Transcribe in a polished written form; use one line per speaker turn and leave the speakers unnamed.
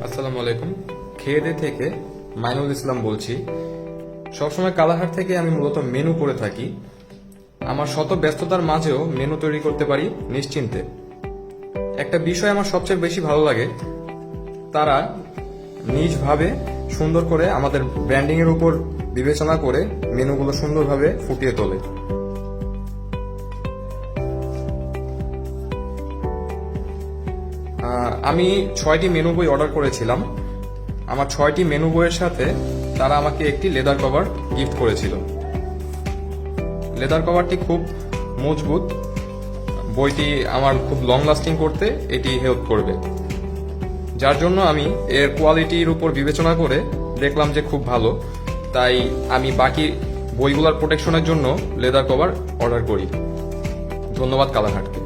আসসালামু আলাইকুম। খেয়েদে থেকে মাইনুল ইসলাম বলছি। সবসময় কালাহাট থেকে আমি মূলত মেনু করে থাকি। আমার শত ব্যস্ততার মাঝেও মেনু তৈরি করতে পারি নিশ্চিন্তে। একটা বিষয় আমার সবচেয়ে বেশি ভালো লাগে, তারা নিজভাবে সুন্দর করে আমাদের ব্র্যান্ডিং এর উপর বিবেচনা করে মেনুগুলো সুন্দরভাবে ফুটিয়ে তোলে। আমি 6টি মেনু বই অর্ডার করেছিলাম। আমার 6টি মেনু বইয়ের সাথে তারা আমাকে একটি লেদার কভার গিফট করেছিল। লেদার কভারটি খুব মজবুত, বইটি আমার খুব লং লাস্টিং করতে এটি হেল্প করবে, যার জন্য আমি এর কোয়ালিটির উপর বিবেচনা করে দেখলাম যে খুব ভালো, তাই আমি বাকি বইগুলোর প্রোটেকশনের জন্য লেদার কভার অর্ডার করি। ধন্যবাদ কালারহাটকে।